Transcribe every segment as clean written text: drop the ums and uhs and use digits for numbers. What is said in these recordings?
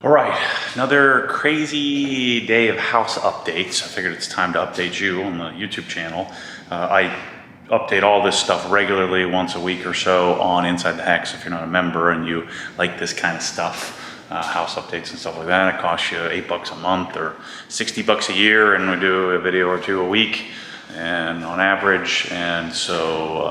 All right, another crazy day of house updates. I figured it's time to update you on the YouTube channel. I update all this stuff regularly, once a week or so, on Inside the Hex. If you're not a member and you like this kind of stuff, house updates and stuff like that, it costs you $8 a month or $60 a year, and we do a video or two a week, and on average. And so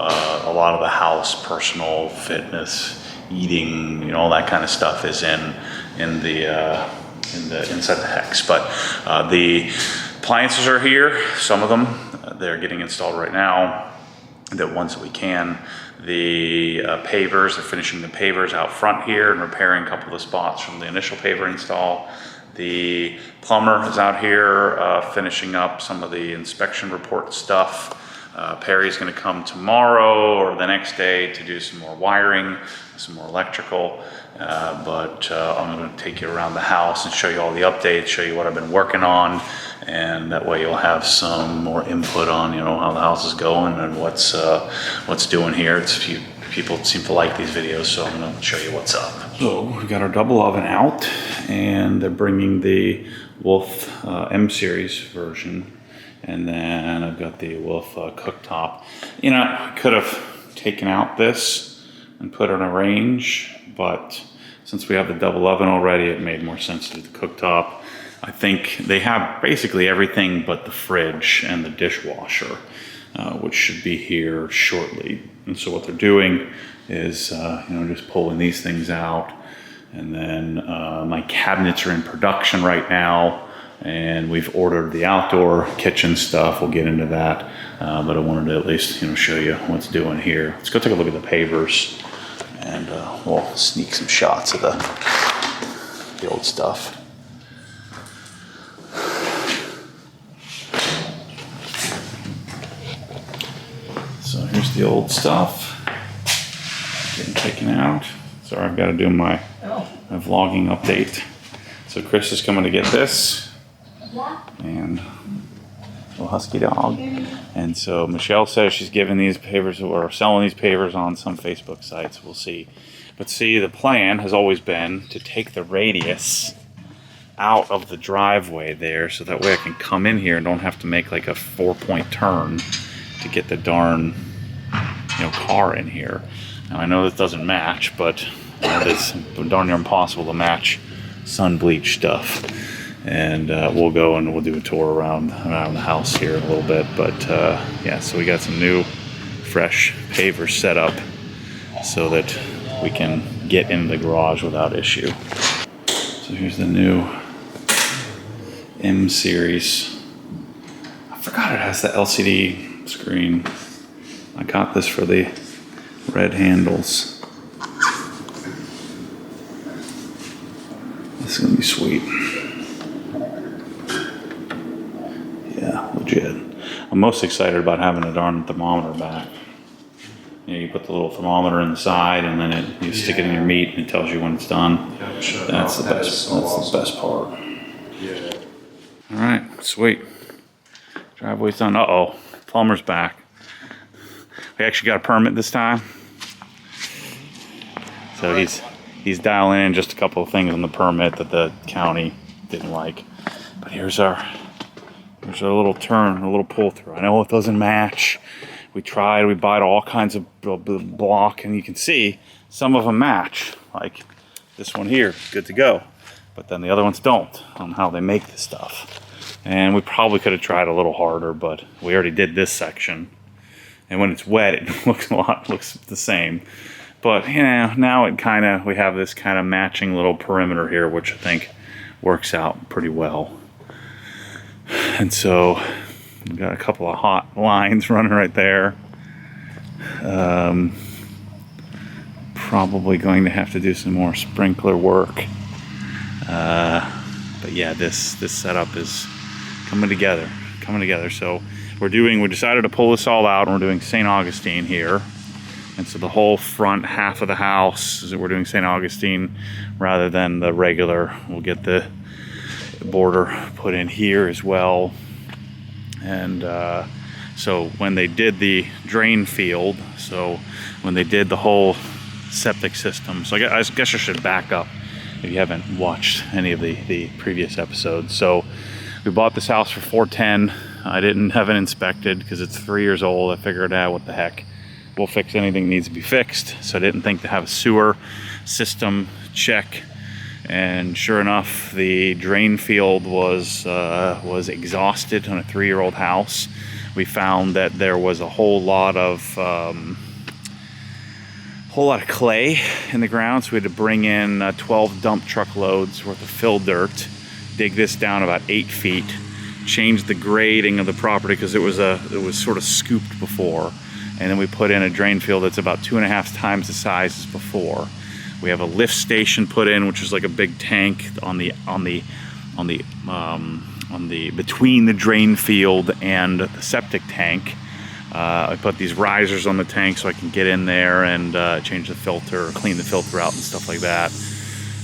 a lot of the house, personal, fitness, eating, you know, all that kind of stuff is in the Inside the Hex. But the appliances are here. Some of them, they're getting installed right now, the ones that we can. The pavers, they're finishing the pavers out front here and repairing a couple of the spots from the initial paver install. The plumber is out here finishing up some of the inspection report stuff. Perry's gonna come tomorrow or the next day to do some more wiring, some more electrical. But I'm gonna take you around the house and show you all the updates, show you what I've been working on, and that way you'll have some more input on, you know, how the house is going and what's doing here. People seem to like these videos, so I'm gonna show you what's up. So we've got our double oven out, and they're bringing the Wolf M series version. And then I've got the Wolf cooktop. You know, I could have taken out this and put it in a range, but since we have the double oven already, it made more sense to do the cooktop. I think they have basically everything but the fridge and the dishwasher, which should be here shortly. And so what they're doing is, you know, just pulling these things out. And then my cabinets are in production right now, and we've ordered the outdoor kitchen stuff. We'll get into that, but I wanted to at least, you know, show you what's doing here. Let's go take a look at the pavers, and we'll sneak some shots of the old stuff. So here's the old stuff getting taken out. Sorry, I've got to do my vlogging update. So Chris is coming to get this. And little husky dog. And so Michelle says she's giving these pavers or selling these pavers on some Facebook sites. We'll see. But see, the plan has always been to take the radius out of the driveway there, so that way I can come in here and don't have to make like a 4-point turn to get the darn, you know, car in here. Now I know this doesn't match, but you know, it's darn near impossible to match sun bleach stuff. And we'll go and we'll do a tour around the house here in a little bit. But yeah, so we got some new fresh pavers set up so that we can get into the garage without issue. So here's the new M series. I forgot it has the LCD screen. I got this for the red handles. This is gonna be sweet. Yeah, legit. I'm most excited about having a darn thermometer back. You know, you put the little thermometer in the side, and then you stick it in your meat, and it tells you when it's done. That's the best. That's the best part. Yeah. All right, sweet. Driveway's done. Uh-oh, plumber's back. We actually got a permit this time, so he's dialing in just a couple of things on the permit that the county didn't like. But here's our little turn, a little pull through. I know it doesn't match. We tried, we bought all kinds of block, and you can see some of them match. Like this one here, good to go. But then the other ones don't, on how they make this stuff. And we probably could have tried a little harder, but we already did this section. And when it's wet, it looks the same. But you know, now we have this kind of matching little perimeter here, which I think works out pretty well. And so we've got a couple of hot lines running right there. Probably going to have to do some more sprinkler work. But yeah, this setup is coming together. So we decided to pull this all out, and we're doing St. Augustine here. And so the whole front half of the house, we're doing St. Augustine rather than the regular. We'll get the border put in here as well. And so when they did the drain field, so when they did the whole septic system, so I guess I should back up if you haven't watched any of the previous episodes. So we bought this house for $410. I didn't have it inspected because it's 3 years old. I figured out what the heck, we'll fix anything that needs to be fixed. So I didn't think to have a sewer system check, and sure enough, the drain field was exhausted on a 3-year-old house. We found that there was a whole lot of clay in the ground, so we had to bring in 12 dump truck loads worth of fill dirt, dig this down about 8 feet, change the grading of the property because it was sort of scooped before, and then we put in a drain field that's about 2.5 times the size as before. We have a lift station put in, which is like a big tank on the between the drain field and the septic tank. I put these risers on the tank so I can get in there and change the filter, or clean the filter out and stuff like that.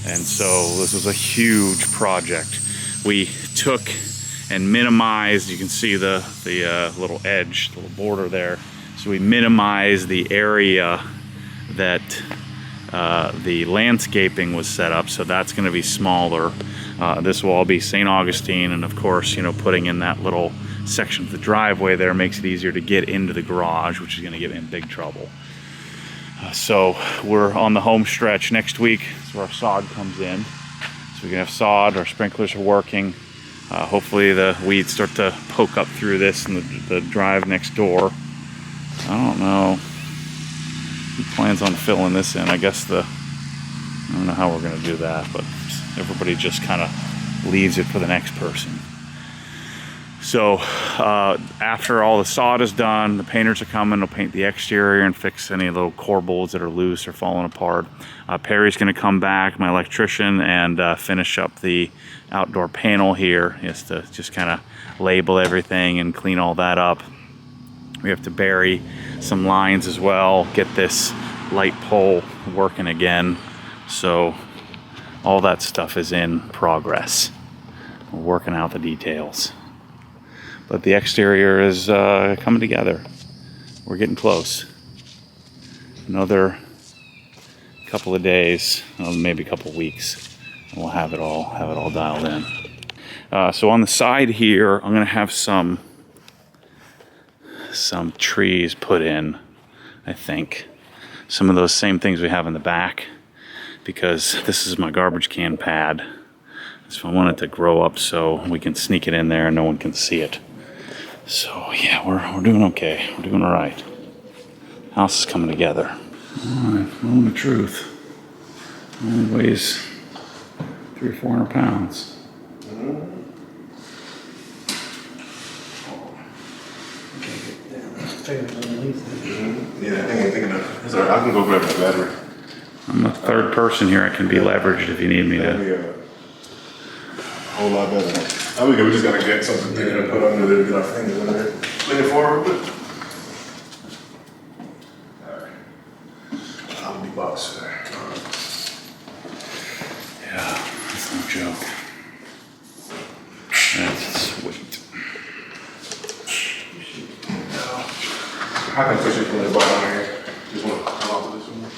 And so this was a huge project. We took and minimized, you can see the little edge, the little border there. So we minimized the area that the landscaping was set up, so that's going to be smaller. This will all be St. Augustine, and of course, you know, putting in that little section of the driveway there makes it easier to get into the garage, which is going to get me in big trouble. So we're on the home stretch. Next week is where our sod comes in. So we can have sod, our sprinklers are working. Hopefully the weeds start to poke up through this and the drive next door. I don't know. He plans on filling this in. I guess I don't know how we're going to do that, but everybody just kind of leaves it for the next person. So after all the sod is done, the painters are coming. They'll paint the exterior and fix any little core bolts that are loose or falling apart. Perry's going to come back, my electrician, and finish up the outdoor panel here. He has to just kind of label everything and clean all that up. We have to bury some lines as well, get this light pole working again. So all that stuff is in progress. We're working out the details. But the exterior is coming together. We're getting close. Another couple of days, maybe a couple of weeks, and we'll have it all dialed in. So on the side here, I'm gonna have some trees put in, I think. Some of those same things we have in the back, because this is my garbage can pad. So I want it to grow up so we can sneak it in there and no one can see it. So yeah, we're doing okay. We're doing all right. House is coming together. All right, well, the truth. It only weighs 300 or 400 pounds. Yeah, I ain't thinking of. Sorry, I can go grab my battery. I'm the third person here. I can be leveraged if you need me That'd to. be a whole lot better. I think we just gotta get something bigger to put under there to get our fingers in there. Lean it forward, but. Alright. I'll be box there. Yeah, that's no joke. That's sweet. I can push it from the bottom here. Just want to come off of this one.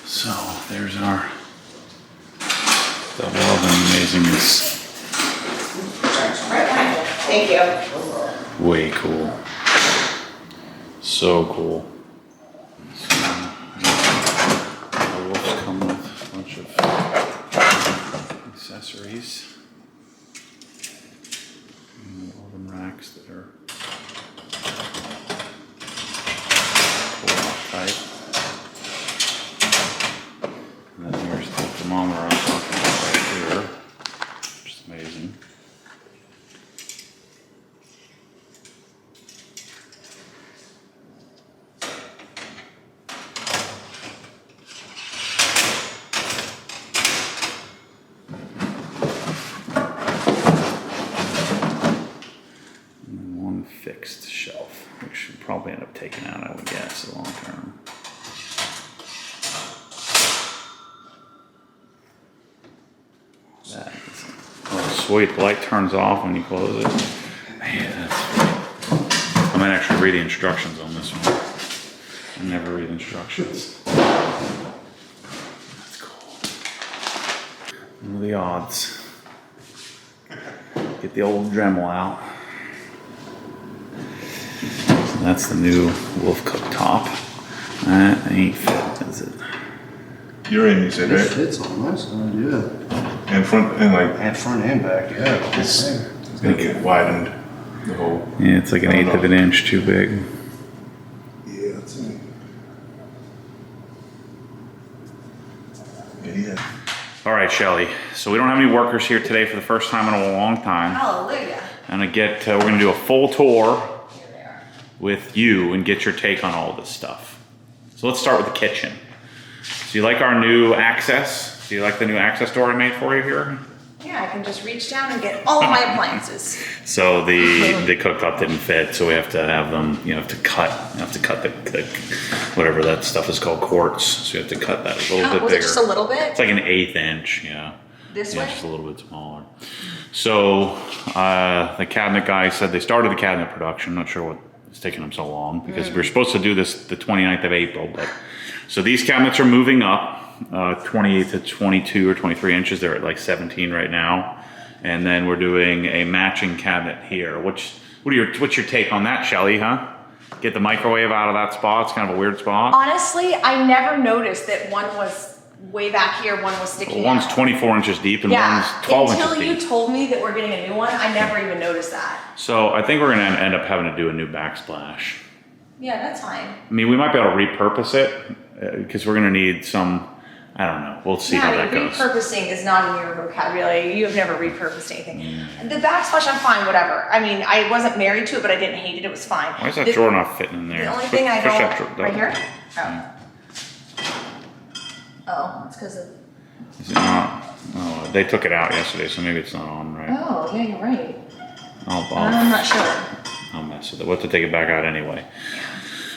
So there's our double oven amazingness. Thank you. Way cool. So cool. So, the wolves come with a bunch of accessories. And oven racks that are pull-off type. And then here's the thermometer I'm talking about right here, which is amazing. And then one fixed shelf, which should probably end up taking out, I would guess, long term. That is, oh sweet, the light turns off when you close it. Man, that's sweet. I might actually read the instructions on this one. I never read instructions. That's cool. are the odds? Get the old Dremel out. So that's the new Wolf cooktop. That ain't fit, is it? You're in, you said, It right? fits on my side, yeah. And front, and like, And front and back, yeah. the whole it's thing. gonna get widened, the whole. Yeah, it's like an eighth of an inch too big. Yeah, that's it. Yeah. All right, Shelly. So we don't have any workers here today for the first time in a long time. Hallelujah. And we're gonna do a full tour Here they are. with you and get your take on all this stuff. So let's start with the kitchen. So you like our new access? Do you like the new access door I made for you here? Yeah, I can just reach down and get all of my appliances. So the cooktop didn't fit, so we have to have them, you have to cut the whatever that stuff is called, quartz. So you have to cut that a little bit Was bigger. it just a little bit? It's like an 1/8 inch, yeah. This Yeah, way? just a little bit smaller. So the cabinet guy said they started the cabinet production. Not sure what is taking them so long because we were supposed to do this the 29th of April. But so these cabinets are moving up 28 to 22 or 23 inches. They're at like 17 right now. And then we're doing a matching cabinet here. What's your take on that, Shelly, huh? Get the microwave out of that spot. It's kind of a weird spot. Honestly, I never noticed that one was way back here, one was sticking One's out. 24 inches deep and Yeah, one's 12 inches until deep. you told me that we're getting a new one, I never even noticed that. So I think we're gonna end up having to do a new backsplash. Yeah, that's fine. I mean, we might be able to repurpose it because we're gonna need some, I don't know, we'll see how that goes. Repurposing is not in your vocabulary. You have never repurposed anything. The backsplash, I'm fine, whatever. I mean, I wasn't married to it, but I didn't hate it. It was fine. Why is that The- drawer not fitting in there? The only thing I Push don't, that drawer- right here? Yeah. Oh, it's because of, Is it not? Oh, they took it out yesterday, so maybe it's not on, right? oh, yeah, you're right. I'll I'm not sure. I'll mess with it. We'll have to take it back out anyway.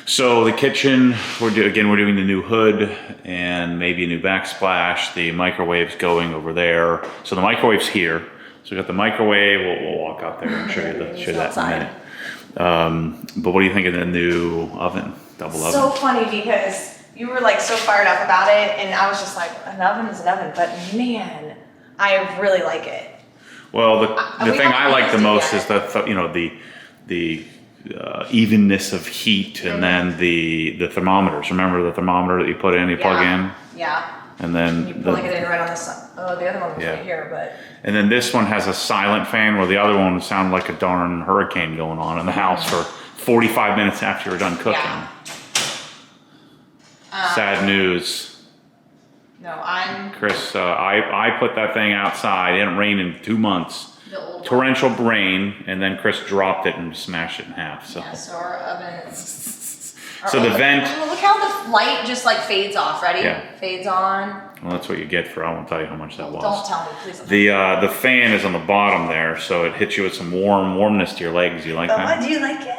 So the kitchen, we're doing the new hood and maybe a new backsplash. The microwave's going over there. So the microwave's here. So we got the microwave. We'll walk out there and show you that in a outside. minute. But what do you think of the new oven, double oven? So funny because you were like so fired up about it, and I was just like, an oven is an oven, but man, I really like it. Well, the we thing I haven't like the used it most yet. is the evenness of heat, and then the thermometers. Remember the thermometer that you put in, you plug in, Yeah. and then You plug it in right on the side. Oh, the other one was Yeah. right here, but and then this one has a silent fan, where the other one sounded like a darn hurricane going on in the house for 45 minutes after you were done cooking. Yeah. Sad news, no, I'm Chris. I put that thing outside. It didn't rain in 2 months. the old one. Torrential rain, and then Chris dropped it and smashed it in half. So. Yeah, so our oven is. So the vent. Oh, look how the light just like fades off. Ready? Yeah. Fades on. Well, that's what you get for. I won't tell you how much that was. Don't tell me, please. Don't The fan is on the bottom there, so it hits you with some warmness to your legs. You like Oh, that? do you like it?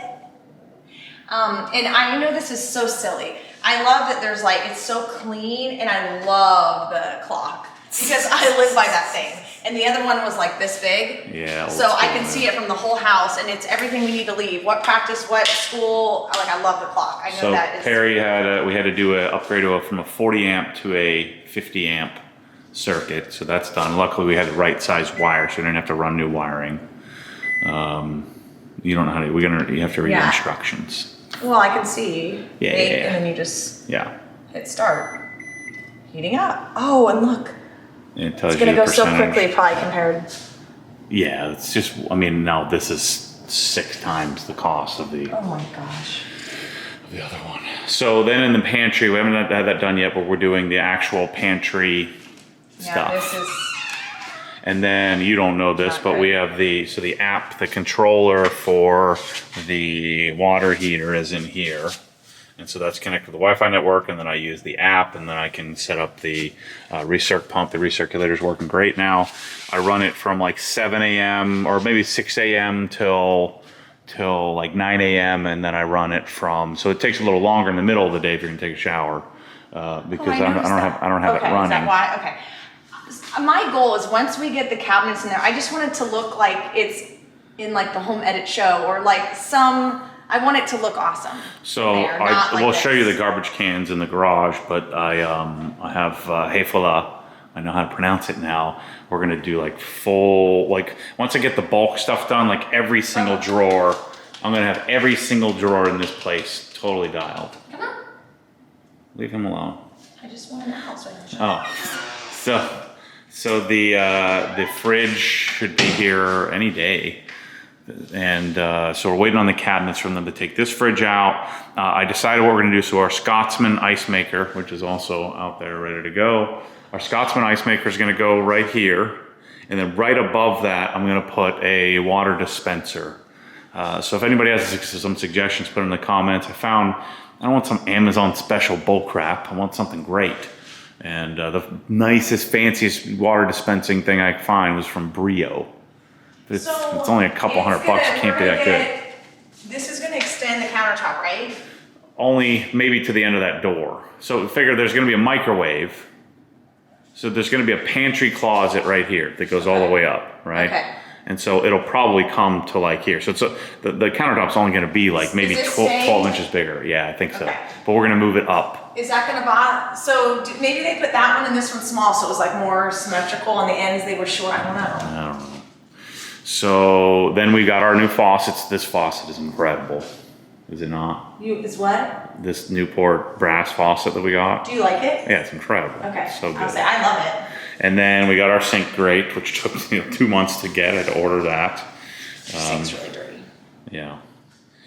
And I know this is so silly. I love that there's like, it's so clean, and I love the clock because I live by that thing. And the other one was like this big. Yeah. old So I school, can man. see it from the whole house, and it's everything we need to leave. What practice, what school. Like, I love the clock. I know So that is. Perry we had to do an upgrade from a 40 amp to a 50 amp circuit. So that's done. Luckily, we had the right size wire, so we didn't have to run new wiring. You don't know how to. You have to read Yeah. instructions. Well, I can see. Yeah, Big, yeah, yeah. And then you just Yeah. hit start. Heating up. Oh, and look. And it tells It's going to you go so percentage. quickly, probably compared. Yeah, it's just. I mean, now this is 6 times the cost of the. Oh my gosh. The other one. So then in the pantry, we haven't had that done yet, but we're doing the actual pantry Yeah, stuff. this is. And then you don't know this, Not but we great. have the app, the controller for the water heater is in here. And so that's connected to the Wi-Fi network, and then I use the app, and then I can set up the recirc pump. The recirculator's working great now. I run it from like 7 a.m. or maybe 6 a.m. till like 9 a.m. and then I run it from. So it takes a little longer in the middle of the day if you're gonna take a shower because I don't have okay, it running. Is that why? Okay. My goal is once we get the cabinets in there, I just want it to look like it's in like the home edit show or like I want it to look awesome. So there, not like we'll show you this. the garbage cans in the garage, but I have Hefela I know how to pronounce it now. We're gonna do like full, like once I get the bulk stuff done, like every single drawer, I'm gonna have every single drawer in this place totally dialed. Come on. Leave him alone. I just want an house right Oh, so the fridge should be here any day. And so we're waiting on the cabinets from them to take this fridge out. I decided what we're gonna do. So our Scotsman ice maker, which is also out there ready to go. Our Scotsman ice maker is gonna go right here. And then right above that, I'm gonna put a water dispenser. So if anybody has some suggestions, put in the comments. I don't want some Amazon special bull crap. I want something great. And the nicest, fanciest water dispensing thing I could find was from Brio. It's only a couple $100 bucks. It can't be that good. This is gonna extend the countertop, right? Only maybe to the end of that door. So figure there's gonna be a microwave. So there's gonna be a pantry closet right here that goes all the way up, right? Okay. And so it'll probably come to like here. So it's the countertop's only gonna be like maybe Is it 12 inches bigger. Yeah, I think so. Okay. But we're gonna move it up. Is that gonna bother, so maybe they put that one and this one small, so it was like more symmetrical on the ends, they were short, I don't know. I don't know. So then we got our new faucets. This faucet is incredible. Is it not? Is what? This Newport brass faucet that we got. Do you like it? Yeah, it's incredible. Okay, So good. I'll say, I love it. And then we got our sink grate, which took 2 months to get. I had to order that. Your sink's really dirty. Yeah.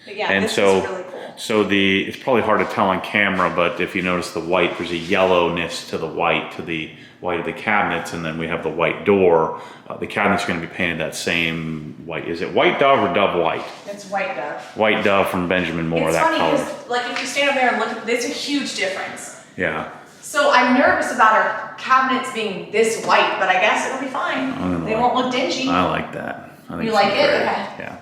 But yeah, And this so, is really cool. so it's probably hard to tell on camera, but if you notice the white, there's a yellowness to the white of the cabinets, and then we have the white door. The cabinets are going to be painted that same white. Is it white dove or dove white? It's white dove. White dove from Benjamin Moore, It's that funny, color. 'cause, like if you stand over there and look, there's a huge difference. Yeah. So I'm nervous about our cabinets being this white, but I guess it'll be fine. don't They know. won't look dingy. I like that. I think You it's like it? great. Okay. Yeah.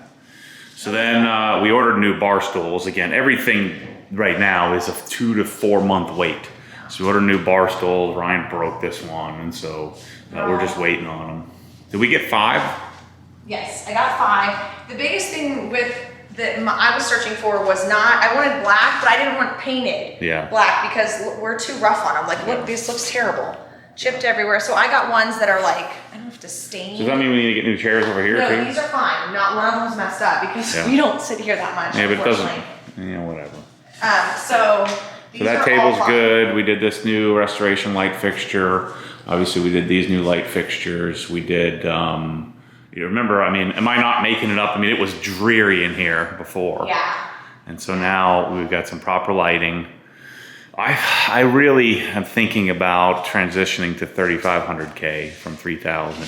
So then we ordered new bar stools. Again, everything right now is a 2 to 4 month wait. So we ordered new bar stools. Ryan broke this one, and so we're just waiting on them. Did we get 5? Yes, I got 5. The biggest thing with I was searching for was I wanted black, but I didn't want painted black because we're too rough on them. Like, look, this looks terrible. Chipped everywhere. So I got ones that are like, I don't have to stain. Does that mean we need to get new chairs over here No, too? these are fine. Not one of them was messed up because we don't sit here that much, Yeah, but it doesn't, unfortunately. whatever. So these So that are all table's fine. good. We did this new restoration light fixture. Obviously, we did these new light fixtures. We did, you remember, I mean, am I not making it up? I mean, it was dreary in here before. Yeah. And so now we've got some proper lighting. I really am thinking about transitioning to 3,500K from 3,000.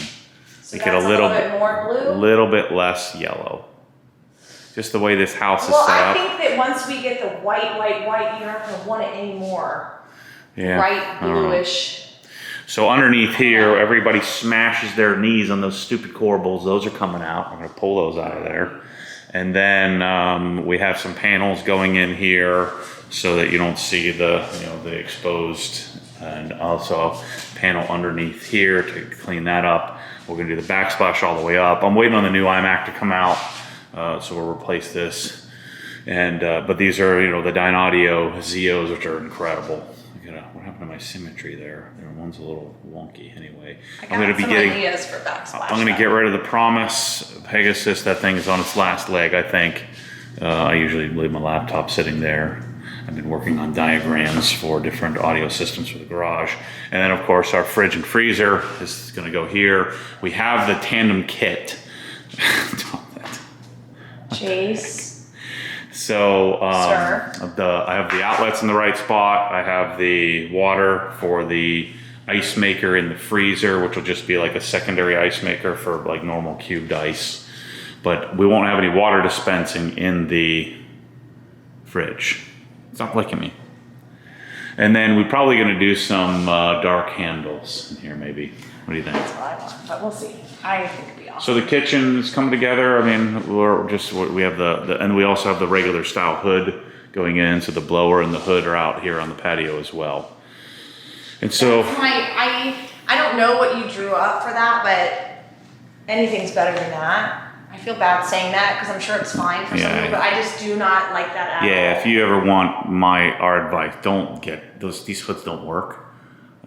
So Make it that's a little bit more blue? little bit less yellow. Just the way this house is Well, set I up. think that once we get the white, you're not gonna want it anymore. Yeah, Bright I don't know. bluish. So underneath here, everybody smashes their knees on those stupid corbels. Those are coming out. I'm gonna pull those out of there. And then we have some panels going in here so that you don't see the exposed, and also a panel underneath here to clean that up. We're gonna do the backsplash all the way up. I'm waiting on the new iMac to come out, so we'll replace this. And but these are the Dyne Audio Zeos, which are incredible. What happened to my symmetry there? One's a little wonky anyway. I'm gonna be getting ideas for backsplash. I'm gonna get rid of the Promise Pegasus. That thing is on its last leg, I think. I usually leave my laptop sitting there. I've been working on diagrams for different audio systems for the garage. And then of course our fridge and freezer is gonna go here. We have the tandem kit. Chase. So Sir. I have the outlets in the right spot. I have the water for the ice maker in the freezer, which will just be like a secondary ice maker for like normal cubed ice. But we won't have any water dispensing in the fridge. Stop licking me. And then we're probably gonna do some dark handles in here maybe. What do you think? That's what I want, but we'll see. I think it'd be awesome. So the kitchen's coming together. I mean, we have and we also have the regular style hood going in. So the blower and the hood are out here on the patio as well. And so I don't know what you drew up for that, but anything's better than that. I feel bad saying that because I'm sure it's fine for some people, but I just do not like that at all. yeah, if you ever want our advice, don't get these hoods don't work.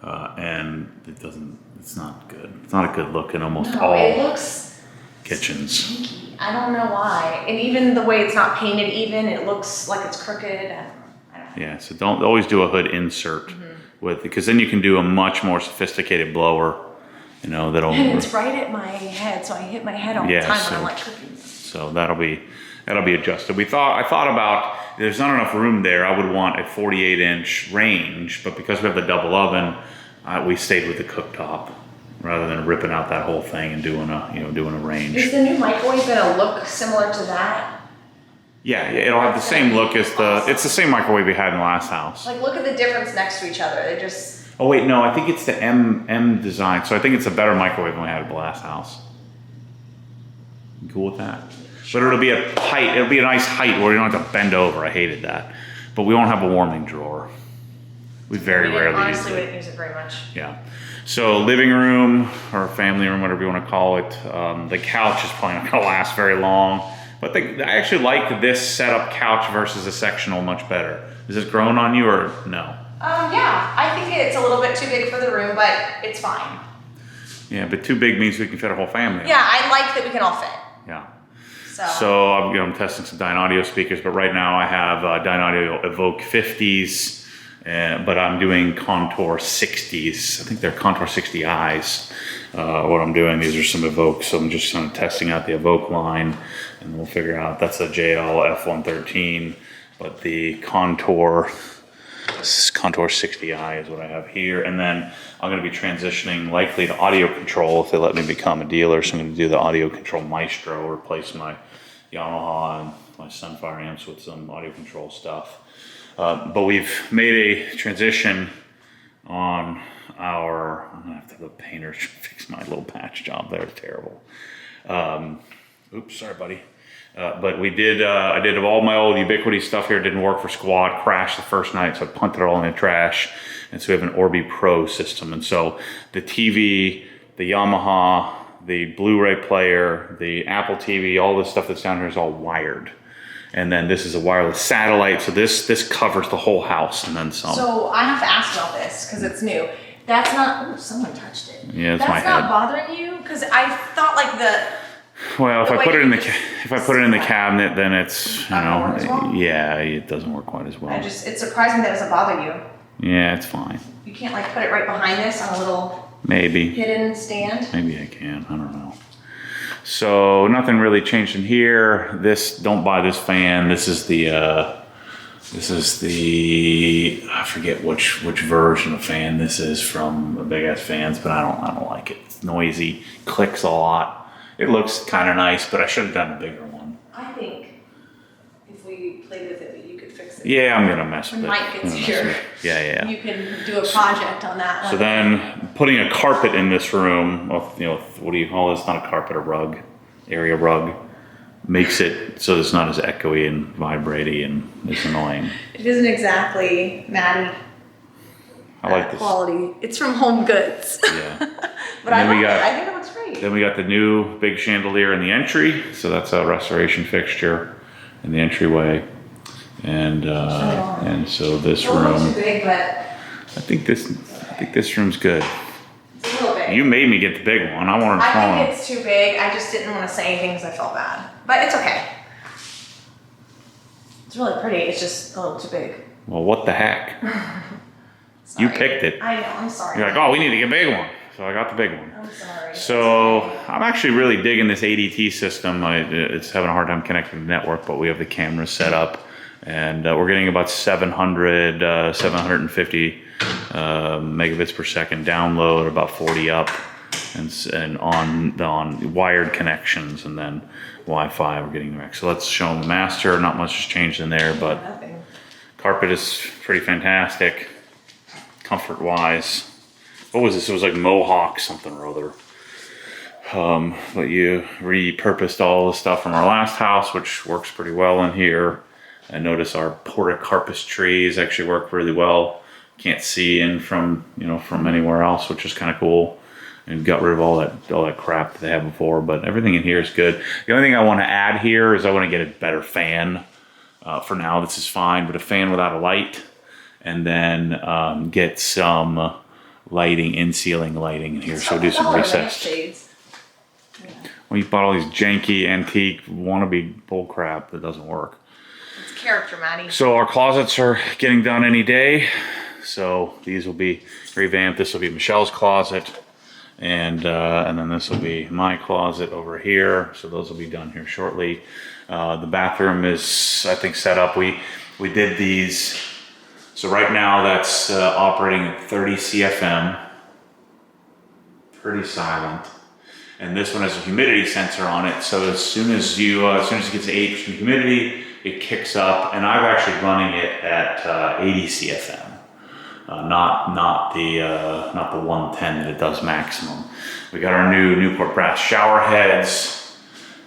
and it's not good. It's not a good look in almost No, all it looks kitchens. stinky. I don't know why. And even the way it's not painted even, it looks like it's crooked. I don't know. Yeah, so don't always do a hood insert because then you can do a much more sophisticated blower, that'll. And it's right at my head, so I hit my head all the time when I'm like cooking. So that'll be adjusted. I thought about, there's not enough room there. I would want a 48-inch range, but because we have the double oven, we stayed with the cooktop rather than ripping out that whole thing and doing a range. Is the new microwave gonna look similar to that? Yeah, it'll have the same look as it's the same microwave we had in the last house. Like, look at the difference next to each other. They just. Oh wait, no, I think it's the M design. So I think it's a better microwave than we had at the last house. You cool with that? But it'll be a height. It'll be a nice height where you don't have to bend over. I hated that. But we won't have a warming drawer. We very rarely Honestly, use we it. didn't use it very much. Yeah. So living room or family room, whatever you want to call it. The couch is probably not going to last very long. But I actually like this setup couch versus a sectional much better. Is this grown on you or no? Yeah, I think it's a little bit too big for the room, but it's fine. Yeah, but too big means we can fit a whole family. Yeah, I like that we can all fit. Yeah. So I'm testing some Dyne Audio speakers, but right now I have Dyne Audio Evoke 50s, but I'm doing Contour 60s. I think they're Contour 60Is. What I'm doing, these are some Evokes, so I'm just kind of testing out the Evoke line, and we'll figure out that's a JL F113, but the Contour 60i is what I have here, and then I'm going to be transitioning likely to audio control if they let me become a dealer. So I'm going to do the audio control Maestro, replace my Yamaha and my Sunfire amps with some audio control stuff. But we've made a transition on our. I'm going to have to have a painter fix my little patch job there. It's terrible. Oops, sorry, buddy. But we did, I did all my old Ubiquity stuff here. It didn't work for squad, crashed the first night, so I punted it all in the trash. And so we have an Orbi Pro system. And so the TV, the Yamaha, the Blu-ray player, the Apple TV, all this stuff that's down here is all wired. And then this is a wireless satellite. So this covers the whole house and then some. So I have to ask about this because it's new. That's not, oh, someone touched it. Yeah, it's That's my not head. bothering you? Because I thought like Well, if the I way put it in the you if I put it in the cabinet, then it's Not work as well? yeah, it doesn't work quite as well. it surprised me that it doesn't bother you. Yeah, it's fine. You can't like put it right behind this on a little Maybe hidden stand. maybe I can. I don't know. So nothing really changed in here. Don't buy this fan. This is the I forget which version of fan this is from Big Ass Fans, but I don't like it. It's noisy, clicks a lot. It looks kind of nice, but I should have done a bigger one. I think if we played with it, you could fix it. Yeah, I'm gonna mess with When it. Mike gets I'm gonna mess here, with it. Yeah. You can do a project on that one. So then putting a carpet in this room, what do you call this? Not a carpet, a rug, area rug, makes it so it's not as echoey and vibraty and it's annoying. It isn't exactly Maddie I like this. quality. It's from Home Goods. Yeah. But And I then we like it. got- I think it looks great. Then we got the new big chandelier in the entry. So that's a restoration fixture in the entryway. And so this It's a little too room, big, but I think this room's good. it's a little big. You made me get the big one. I wanted to I small think one. it's too big. I just didn't want to say anything because I felt bad. But it's okay. It's really pretty. It's just a little too big. Well, what the heck? You Sorry. picked it. I know. I'm sorry. You're like, oh, we need to get a big one. So I got the big one. I'm sorry. So I'm actually really digging this ADT system. It's having a hard time connecting to the network, but we have the cameras set up, and we're getting about 750 megabits per second download, about 40 up, and on wired connections, and then Wi-Fi we're getting direct. So let's show them the master. Not much has changed in there, but Nothing. carpet is pretty fantastic, comfort-wise. What was this? It was like Mohawk something or other. But you repurposed all the stuff from our last house, which works pretty well in here. I notice our portacarpus trees actually work really well. Can't see in from anywhere else, which is kind of cool. And got rid of all that crap that they had before, but everything in here is good. The only thing I want to add here is I want to get a better fan. For now, this is fine, but a fan without a light, and then get some lighting, in-ceiling lighting in here, so do some Oh, lamp recessed. shades. Well, you bought all these janky, antique, wannabe bull crap that doesn't work. It's character, Maddie. So our closets are getting done any day. So these will be revamped. This will be Michelle's closet. And then this will be my closet over here. So those will be done here shortly. The bathroom is, I think, set up. We did these. So right now that's operating at 30 CFM. Pretty silent. And this one has a humidity sensor on it. So as soon as it gets to 8% humidity, it kicks up. And I'm actually running it at 80 CFM. Not the 110 that it does maximum. We got our new Newport brass shower heads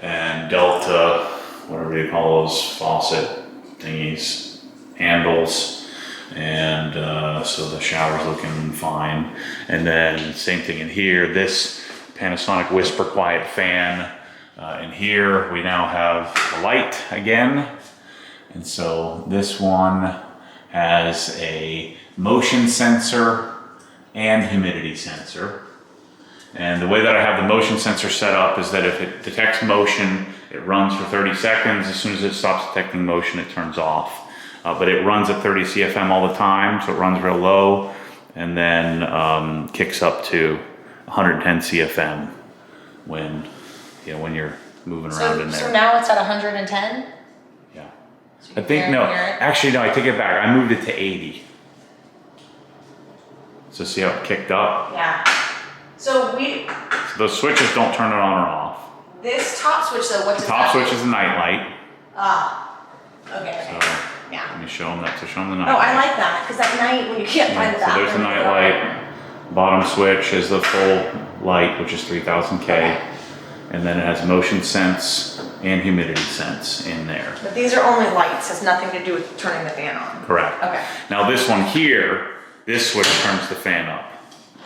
and Delta, whatever you call those faucet thingies, handles, and so the shower's looking fine. And then same thing in here. This Panasonic Whisper Quiet fan. In here we now have the light again, and so this one has a motion sensor and humidity sensor. And the way that I have the motion sensor set up is that if it detects motion, it runs for 30 seconds. As soon as it stops detecting motion, it turns off. But it runs at 30 CFM all the time, so it runs real low, and then kicks up to 110 CFM when you're moving around in there. So now it's at 110? Yeah. So you I can think, no, hear it? actually no, I take it back. I moved it to 80. So see how it kicked up? Yeah. So So those switches don't turn it on or off. this top switch though, what does Top that switch do? is a night light. Ah, okay, So okay. let Yeah. me show them that. So show them the night Oh, I light. like that, because at night when you can't find the So bathroom. there's the you night go- light. Bottom switch is the full light, which is 3000 K. Okay. And then it has motion sense and humidity sense in there. But these are only lights, has nothing to do with turning the fan on. Correct. Okay. Now this one here, this switch turns the fan up.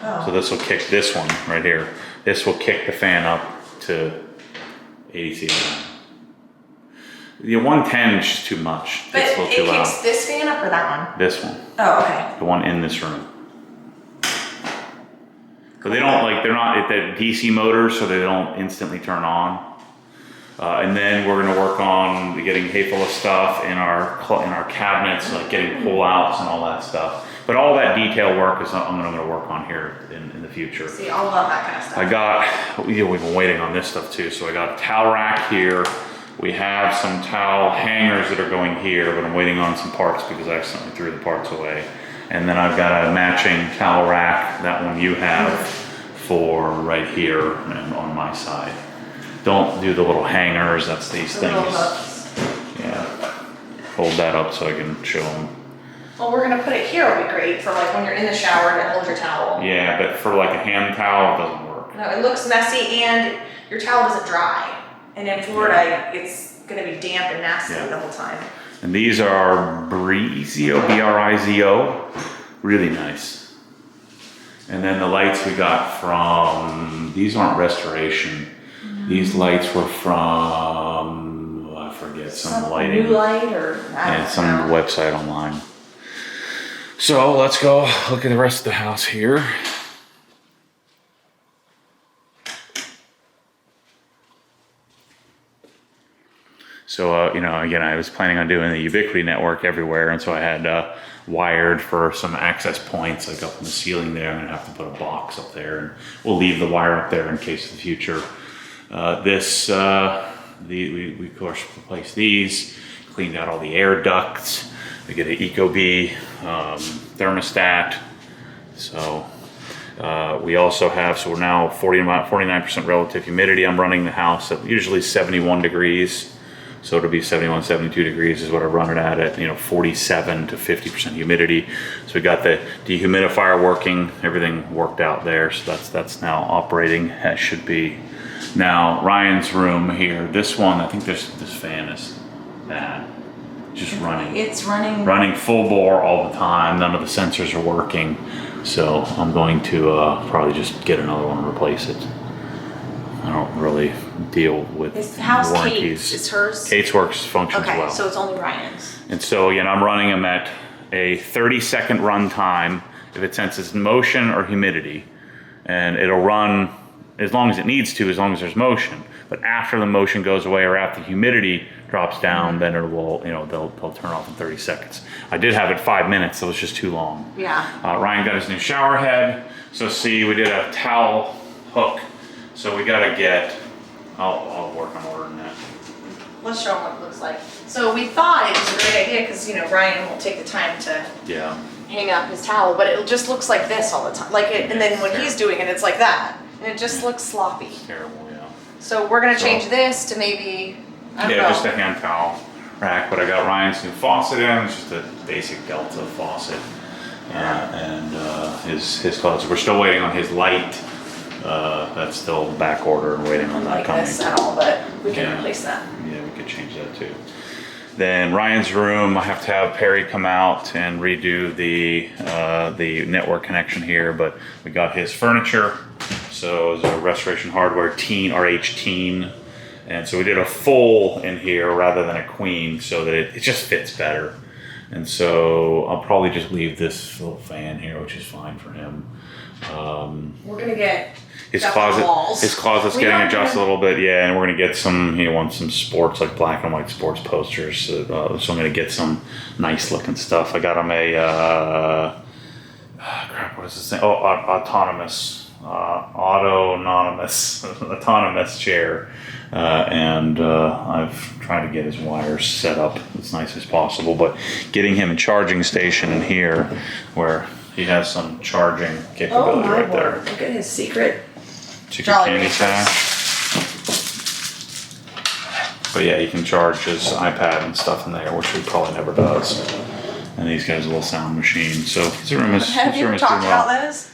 Oh. So this will kick this one right here. This will kick the fan up to 80 CFM. The 110 is just too much. But It's a it little too loud. kicks this fan up or that one? This one, Oh, okay. the one in this room. But they don't they're not the DC motors, so they don't instantly turn on. And then we're gonna work on getting hay full of stuff in our cabinets, like getting pull outs and all that stuff. But all that detail work is I'm gonna work on here in the future. See, I love that kind of stuff. We've been waiting on this stuff too. So I got a towel rack here. We have some towel hangers that are going here, but I'm waiting on some parts because I accidentally threw the parts away. And then I've got a matching towel rack, that one you have, for right here and on my side. Don't do the little hangers, that's these The little things. hooks. Yeah. Hold that up so I can show them. Well, we're gonna put it here, would be great for like when you're in the shower to hold your towel. Yeah, but for like a hand towel, it doesn't work. No, it looks messy and your towel doesn't dry. And in Florida, it's gonna be damp and nasty Yeah. the whole time. And these are Brizo, B-R-I-Z-O. Really nice. And then the lights we got from, these aren't restoration. These lights were from, I forget, some lighting. New light or, I And don't some know. website online. So let's go look at the rest of the house here. So, again, I was planning on doing the Ubiquity network everywhere, and so I had wired for some access points, like up in the ceiling there. I'm gonna have to put a box up there, and we'll leave the wire up there in case of the future. We of course replaced these, cleaned out all the air ducts. We get an Ecobee thermostat. So we also have, so we're now 49% relative humidity. I'm running the house at usually 71 degrees. So it'll be 71, 72 degrees is what I run it at 47 to 50% humidity. So we got the dehumidifier working, everything worked out there. So that's now operating. That should be. Now Ryan's room here, this one, I think this fan is bad. Just running. It's running. Running full bore all the time. None of the sensors are working. So I'm going to probably just get another one and replace it. I don't really deal with How's warranties. Kate's? Is hers? Kate's works functions Okay, well. so it's only Ryan's. And so again, I'm running them at a 30-second run time if it senses motion or humidity, and it'll run as long as it needs to, as long as there's motion. But after the motion goes away or after humidity drops down, then it will, you know, they'll turn off in 30 seconds. I did have it 5 minutes, so it was just too long. Yeah. Ryan got his new shower head. So see, we did a towel hook. So we gotta get, I'll work on ordering that. Let's show them what it looks like. So we thought it was a great idea because, you know, Ryan will take the time to Yeah. hang up his towel, but it just looks like this all the time. Like it, and then when he's doing it, it's like that. And it just looks sloppy. Terrible, yeah. So we're gonna change this to maybe, I don't know. Just a hand towel rack, but I got Ryan's new faucet in. It's just a basic Delta faucet. His clothes. We're still waiting on his light. That's still back order and waiting on that like coming. this at all, but we can Yeah. replace that. Yeah, we could change that too. Then Ryan's room, I have to have Perry come out and redo the network connection here, but we got his furniture. So it's a Restoration Hardware teen, RH teen. And so we did a full in here rather than a queen so that it just fits better. And so I'll probably just leave this little fan here, which is fine for him. We're gonna get His stuff on the walls. closet's We getting don't adjusted a even- little bit, yeah, and we're gonna get some, he wants some sports, like black and white sports posters, so I'm gonna get some nice looking stuff. I got him a, crap, what is this thing? Oh, autonomous chair, and I've tried to get his wires set up as nice as possible, but getting him a charging station in here where he has some charging Oh capability my right there. word, look at his secret. Chicken Jolly candy Ranchers. sack. But yeah, you can charge his iPad and stuff in there, which he probably never does. And these guys a little sound machine. So his room is Have you ever talked about those?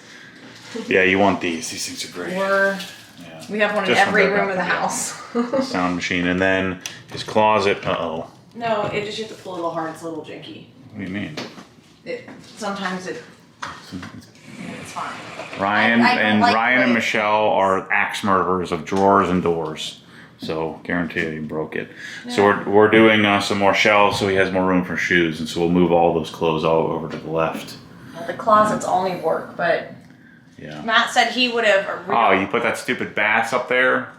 Yeah, you want these. These things are great. We're, Yeah. we have one in Just every from room in the yeah. house. Sound machine. And then his closet. Uh-oh. No, it just, you have to pull a little hard, it's a little janky. What do you mean? Sometimes it's fine. Ryan I don't and like Ryan and wood. Michelle are axe murderers of drawers and doors. So guarantee you broke it. So we're doing some more shelves so he has more room for shoes, and so we'll move all those clothes all over to the left. The closets only work, but Yeah. Matt said he would have. Oh, you put that stupid bass up there?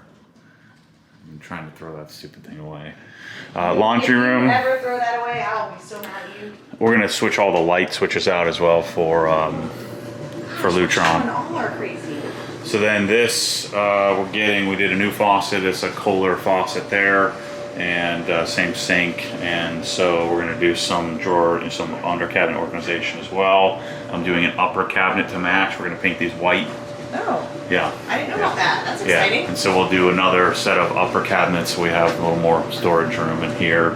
I'm trying to throw that stupid thing away. Laundry If room. you ever throw that away, I'll be so mad at you. We're gonna switch all the light switches out as well for Lutron. And all are crazy. So then this, we did a new faucet. It's a Kohler faucet there, and same sink. And so we're gonna do some under cabinet organization as well. I'm doing an upper cabinet to match. We're gonna paint these white. Oh, Yeah. I didn't know about that. That's Yeah, exciting. and so we'll do another set of upper cabinets. So we have a little more storage room in here,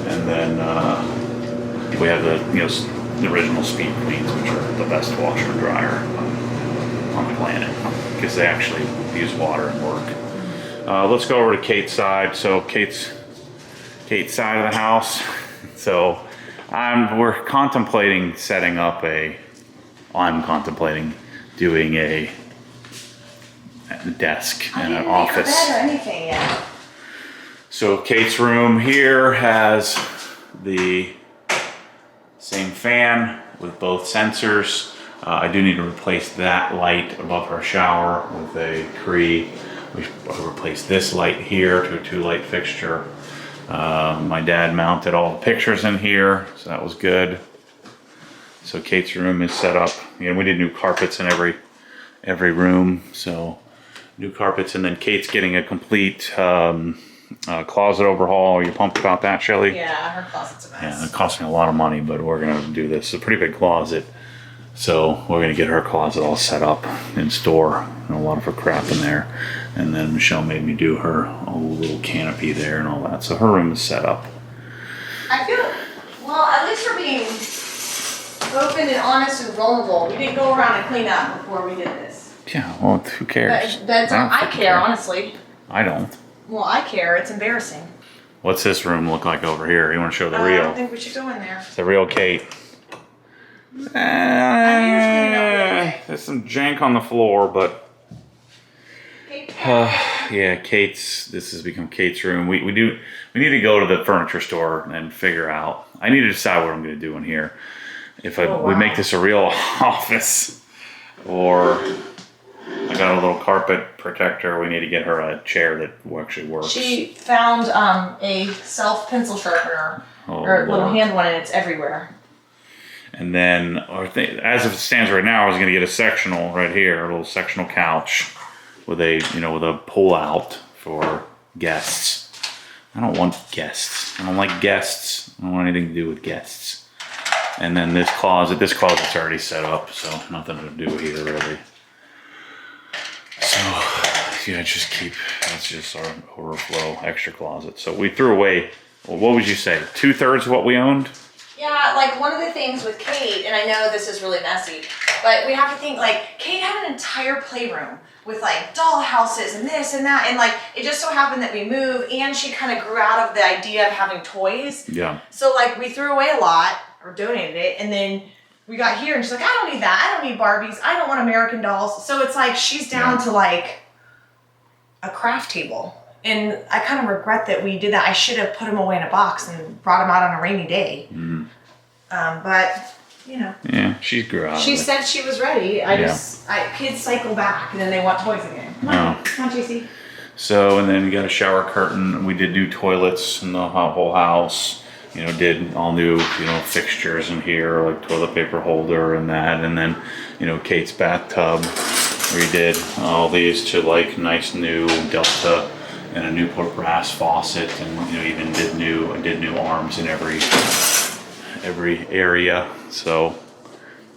and then we have the the original speed cleans, which are the best washer and dryer on the planet because they actually use water and work. Let's go over to Kate's side. So Kate's side of the house. So we're contemplating setting up I'm contemplating doing a desk and an office. I didn't make her bed or anything yet. So Kate's room here has the same fan with both sensors. I do need to replace that light above her shower with a Cree. We replaced this light here to a 2-light fixture. My dad mounted all the pictures in here, so that was good. So Kate's room is set up. We did new carpets in every room, so new carpets, and then Kate's getting a complete closet overhaul. Are you pumped about that, Shelly? Yeah, her closet's a mess. Yeah, it cost me a lot of money, but we're gonna do this. It's a pretty big closet, so we're gonna get her closet all set up and store a lot of her crap in there. And then Michelle made me do her little canopy there and all that. So her room is set up. I feel, well, at least we're being open and honest and vulnerable. We didn't go around and clean up before we did this. Yeah, well, who cares? That's, don't I fucking care, honestly. I don't. Well, I care. It's embarrassing. What's this room look like over here? You want to show the I real? don't think we should go in there. The real Kate. There's some jank on the floor, but yeah, this has become Kate's room. We need to go to the furniture store and figure out. I need to decide what I'm going to do in here. if Oh, we wow. make this a real office, or I got a little carpet protector. We need to get her a chair that actually works. She found a self pencil sharpener Oh, or a little Lord. hand one, and it's everywhere. And then, as it stands right now, I was going to get a sectional right here, a little sectional couch with a, with a pull out for guests. I don't want guests. I don't like guests. I don't want anything to do with guests. And then this closet's already set up, so nothing to do here really. So, yeah, that's just our overflow extra closet. So we threw away, well, what would you say, 2/3 of what we owned? Yeah, like one of the things with Kate, and I know this is really messy, but we have to think like Kate had an entire playroom with like doll houses and this and that, and like it just so happened that we moved and she kind of grew out of the idea of having toys. Yeah. So like we threw away a lot or donated it, and then we got here and she's like, I don't need that. I don't need Barbies. I don't want American dolls. So it's like she's down to like a craft table. And I kind of regret that we did that. I should have put them away in a box and brought them out on a rainy day. Mm. But, Yeah, she grew out she of it. said she was ready. Kids cycle back and then they want toys again. Come on, JC. So, and then you got a shower curtain. We did new toilets in the whole house. Did all new, fixtures in here, like toilet paper holder and that. And then, Kate's bathtub. We did all these to like nice new Delta and a Newport brass faucet, and even did new arms in every area. So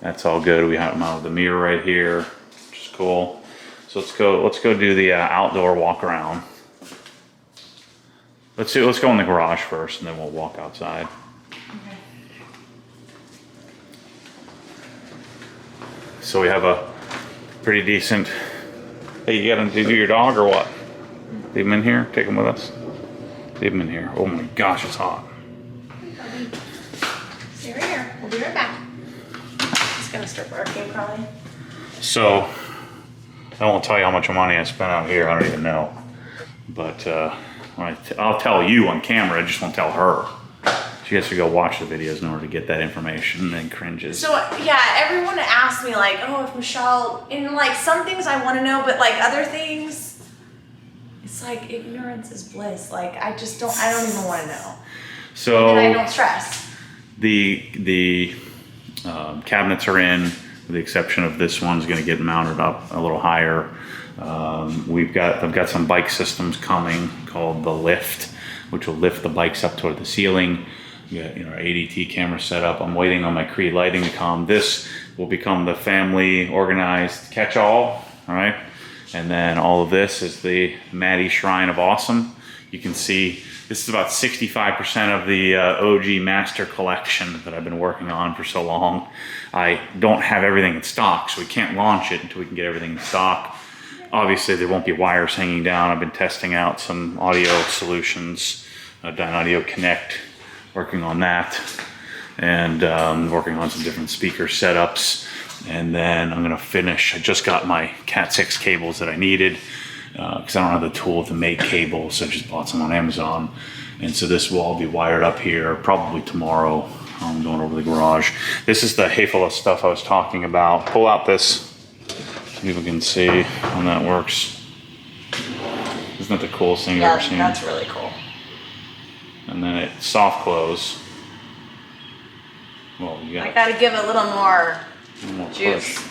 that's all good. We have mounted the mirror right here, which is cool. So let's go do the outdoor walk around. Let's go in the garage first, and then we'll walk outside. Okay. So we have a pretty decent. Hey, you gotta do your dog or what? Leave him in here. Take him with us. Leave him in here. Oh my gosh, it's hot. Stay right here. We'll be right back. He's gonna start barking probably. So I won't tell you how much money I spent out here. I don't even know. But I'll tell you on camera. I just won't tell her. She has to go watch the videos in order to get that information and cringes. So yeah, everyone asks me like, oh, if Michelle, and like some things I want to know, but like other things, it's like ignorance is bliss. Like I don't even want to know. So And I don't stress. the cabinets are in, with the exception of this one's going to get mounted up a little higher. I've got some bike systems coming called the Lift, which will lift the bikes up toward the ceiling. We got our ADT camera set up. I'm waiting on my Cree lighting to come. This will become the family organized catch-all. All right, and then all of this is the Maddie Shrine of Awesome. You can see this is about 65% of the OG Master Collection that I've been working on for so long. I don't have everything in stock, so we can't launch it until we can get everything in stock. Obviously, there won't be wires hanging down. I've been testing out some audio solutions, Dyne Audio Connect, working on that, and working on some different speaker setups. And then I'm gonna finish. I just got my Cat 6 cables that I needed because I don't have the tool to make cables, so I just bought some on Amazon. And so this will all be wired up here probably tomorrow. I'm going over the garage. This is the hayful stuff I was talking about. Pull out this. People can see how that works. Isn't that the coolest thing you've ever seen? That's really cool. And then it soft close. Well, you I got gotta give it a little more more juice. push.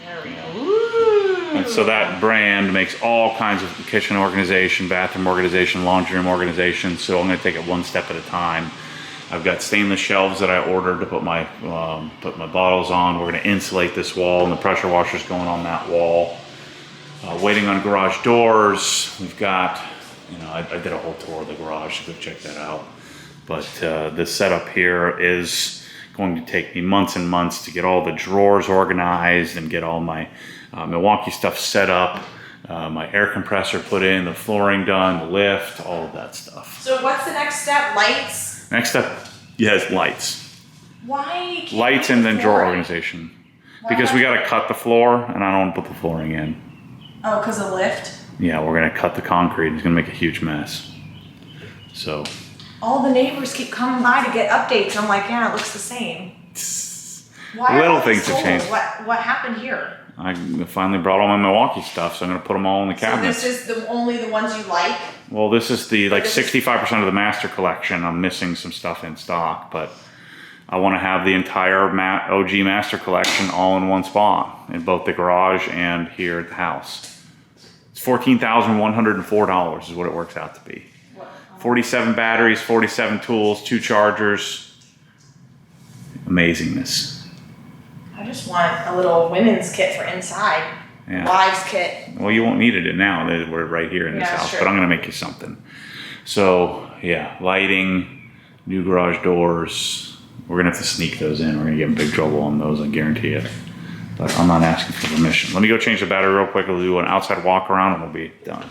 There we go. Ooh. And so that brand makes all kinds of kitchen organization, bathroom organization, laundry room organization. So I'm going to take it one step at a time. I've got stainless shelves that I ordered to put my bottles on. We're going to insulate this wall, and the pressure washer's going on that wall. Waiting on garage doors. We've got, I did a whole tour of the garage, so go check that out. But this setup here is going to take me months and months to get all the drawers organized and get all my Milwaukee stuff set up, my air compressor put in, the flooring done, the lift, all of that stuff. So what's the next step? Lights? Next up, yes, lights. Why? Can't Lights we and do then drawer flooring? organization. Why Because not? we got to cut the floor, and I don't want to put the flooring in. Oh, because of lift? Yeah, we're going to cut the concrete. It's going to make a huge mess. So, All the neighbors keep coming by to get updates. I'm like, yeah, it looks the same. Why are Little all these things have sold? changed. What happened here? I finally brought all my Milwaukee stuff, so I'm gonna put them all in the So cabinets. this is only the ones you like? Well, this is the like This is- 65% of the master collection. I'm missing some stuff in stock, but I want to have the entire OG master collection all in one spot in both the garage and here at the house. It's $14,104 is what it works out to be. 47 batteries, 47 tools, 2 chargers. Amazingness. I just want a little women's kit for inside. Yeah. Wives kit. Well, you won't need it now. We're right here in this Yeah, house, sure. but I'm gonna make you something. So yeah, lighting, new garage doors. We're gonna have to sneak those in. We're gonna get in big trouble on those, I guarantee it. But I'm not asking for permission. Let me go change the battery real quick. We'll do an outside walk around and we'll be done.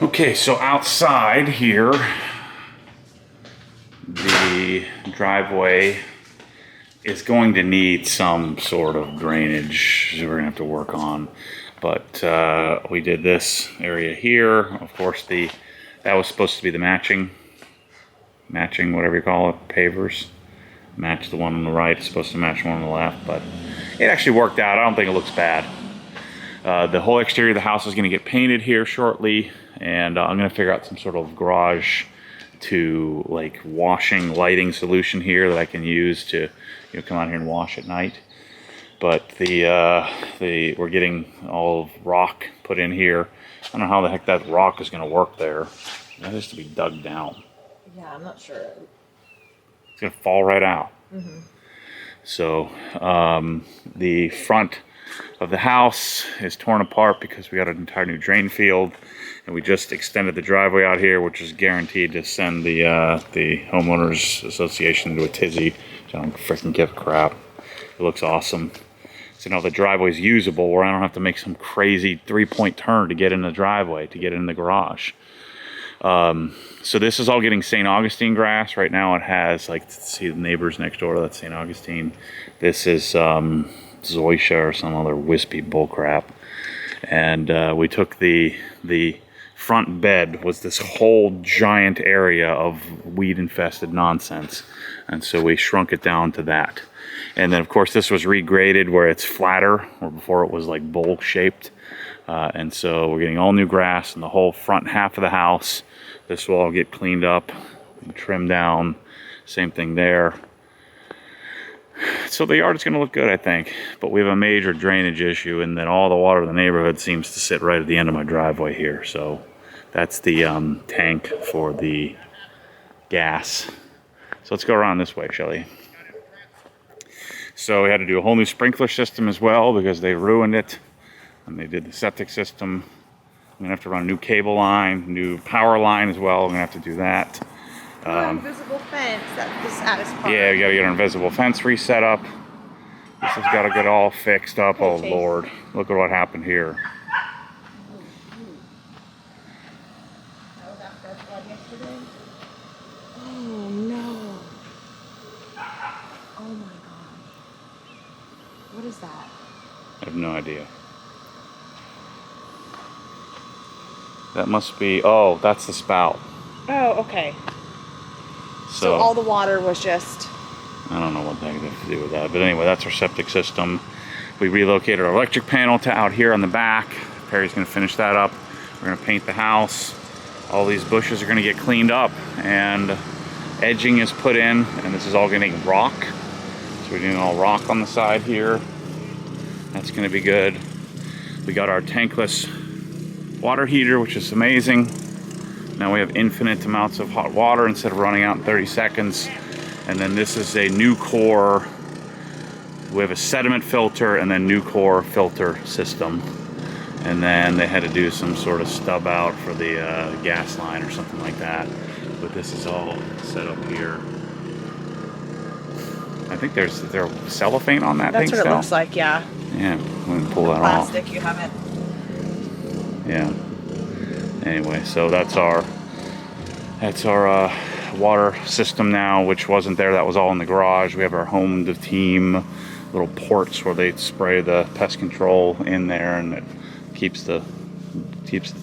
Okay, so outside here, the driveway is going to need some sort of drainage we're gonna have to work on. But we did this area here. Of course, that was supposed to be the matching, whatever you call it, pavers. Match the one on the right, it's supposed to match one on the left, but it actually worked out. I don't think it looks bad. The whole exterior of the house is gonna get painted here shortly, and I'm gonna figure out some sort of garage to like washing lighting solution here that I can use to come out here and wash at night. But we're getting all rock put in here. I don't know how the heck that rock is gonna work there. That has to be dug down. Yeah, I'm not sure. It's gonna fall right out. So the front of the house is torn apart because we got an entire new drain field, and we just extended the driveway out here, which is guaranteed to send the homeowners association into a tizzy. I don't freaking give a crap. It looks awesome. So now the driveway's usable, where I don't have to make some crazy 3-point turn to get in the driveway, to get in the garage. So this is all getting St. Augustine grass. Right now it has, like, see the neighbors next door, that's St. Augustine. This is zoysia or some other wispy bullcrap. And we took the front bed was this whole giant area of weed infested nonsense. And so we shrunk it down to that. And then of course this was regraded where it's flatter, where before it was like bowl shaped. And so we're getting all new grass in the whole front half of the house. This will all get cleaned up and trimmed down. Same thing there. So the yard is going to look good, I think. But we have a major drainage issue, and then all the water in the neighborhood seems to sit right at the end of my driveway here. So that's the tank for the gas. So let's go around this way, Shelly. So we had to do a whole new sprinkler system as well because they ruined it. And they did the septic system. I'm gonna have to run a new cable line, new power line as well. I'm gonna have to do that. Invisible fence, that's the saddest part. Yeah, we gotta get our invisible fence reset up. This has gotta get all fixed up. Oh Lord, look at what happened here. Oh no. Oh my gosh. What is that? I have no idea. That must be, oh, that's the spout. Oh, okay. So all the water was just... I don't know what the heck they have to do with that. But anyway, that's our septic system. We relocated our electric panel to out here on the back. Perry's gonna finish that up. We're gonna paint the house. All these bushes are gonna get cleaned up, and edging is put in, and this is all getting rock. So we're doing all rock on the side here. That's gonna be good. We got our tankless water heater, which is amazing. Now we have infinite amounts of hot water instead of running out in 30 seconds. And then this is a new core. We have a sediment filter and then new core filter system. And then they had to do some sort of stub out for the gas line or something like that. But this is all set up here. I think is there cellophane on that thing still? That's what it looks like, yeah. Yeah, we can pull that off. Plastic, you have it. Yeah. Anyway, so that's our water system now, which wasn't there. That was all in the garage. We have our home team little ports where they spray the pest control in there, and it keeps the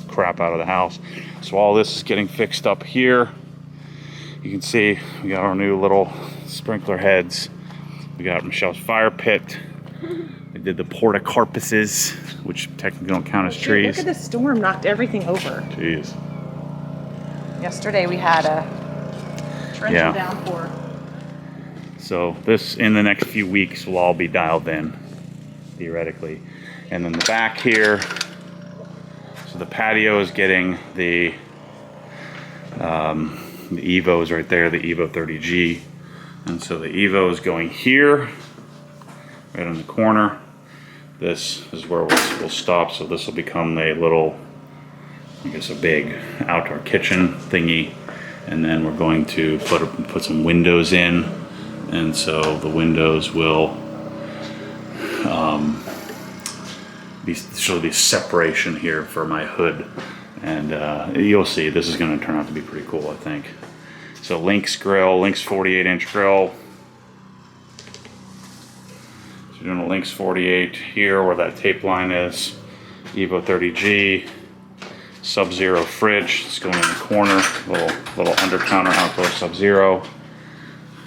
crap out of the house. So all this is getting fixed up here. You can see we got our new little sprinkler heads We got Michelle's fire pit. We did the portacarpuses, which technically don't count as trees. Look at this storm, knocked everything over. Jeez. Yesterday we had a torrential downpour. So this, in the next few weeks, will all be dialed in, theoretically. And then the back here, so the patio is getting the Evo's right there, the Evo 30G. And so the Evo is going here, right in the corner. This is where we'll stop, so this will become a little, I guess a big outdoor kitchen thingy. And then we're going to put some windows in. And so the windows will there'll be separation here for my hood. And you'll see, this is gonna turn out to be pretty cool, I think. So Lynx grill, Lynx 48-inch grill. So you're doing a Lynx 48 here where that tape line is. Evo 30G. Sub-Zero fridge. It's going in the corner. Little under counter outdoor Sub-Zero.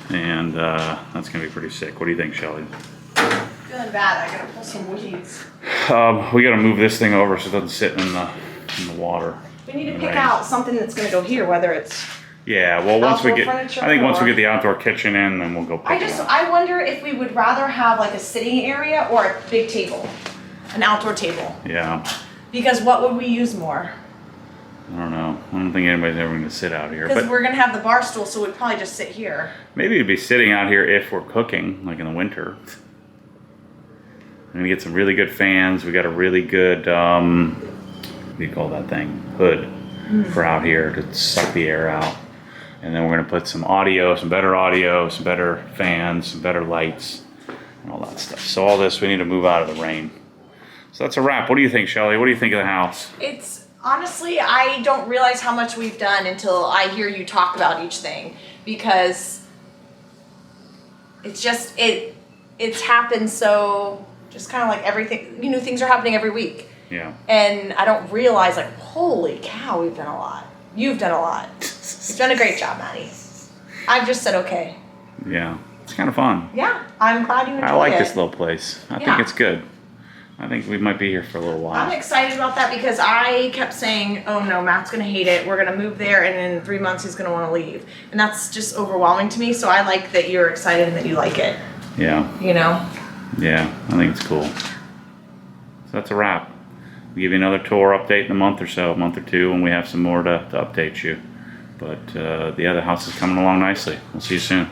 And that's gonna be pretty sick. What do you think, Shelly? Feeling bad, I gotta pull some weeds. We gotta move this thing over so it doesn't sit in the water. We need to pick out something that's gonna go here, whether it's... Yeah, well, once we Outdoor get, furniture I think once we or- get the outdoor kitchen in, then we'll go pick it up. I wonder if we would rather have like a sitting area or a big table, an outdoor table. Yeah, Because what would we use more? I don't know. I don't think anybody's ever gonna sit out here, Because but we're gonna have the bar stool, so we'd probably just sit here. maybe we'd be sitting out here if we're cooking, like in the winter. We're gonna get some really good fans. We got a really good, what do you call that thing? Hood for out here to suck the air out. And then we're gonna put some audio, some better fans, some better lights, and all that stuff. So all this, we need to move out of the rain. So that's a wrap. What do you think, Shelly? What do you think of the house? It's honestly, I don't realize how much we've done until I hear you talk about each thing, because it's just it's happened so just kind of like everything, you know, things are happening every week, Yeah. and I don't realize like, holy cow, we've done a lot. You've done a lot. You've done a great job, Maddie. I've just said okay. Yeah. It's kind of fun. Yeah, I'm glad you enjoyed it. I like this little place. I think Yeah. it's good. I think we might be here for a little while. I'm excited about that because I kept saying, oh no, Matt's gonna hate it. We're gonna move there and in 3 months he's gonna wanna leave. And that's just overwhelming to me. So I like that you're excited and that you like it, Yeah. you know? Yeah. I think it's cool. So that's a wrap. We'll give you another tour update in a month or so, a month or two, when we have some more to update you. But the other house is coming along nicely. We'll see you soon.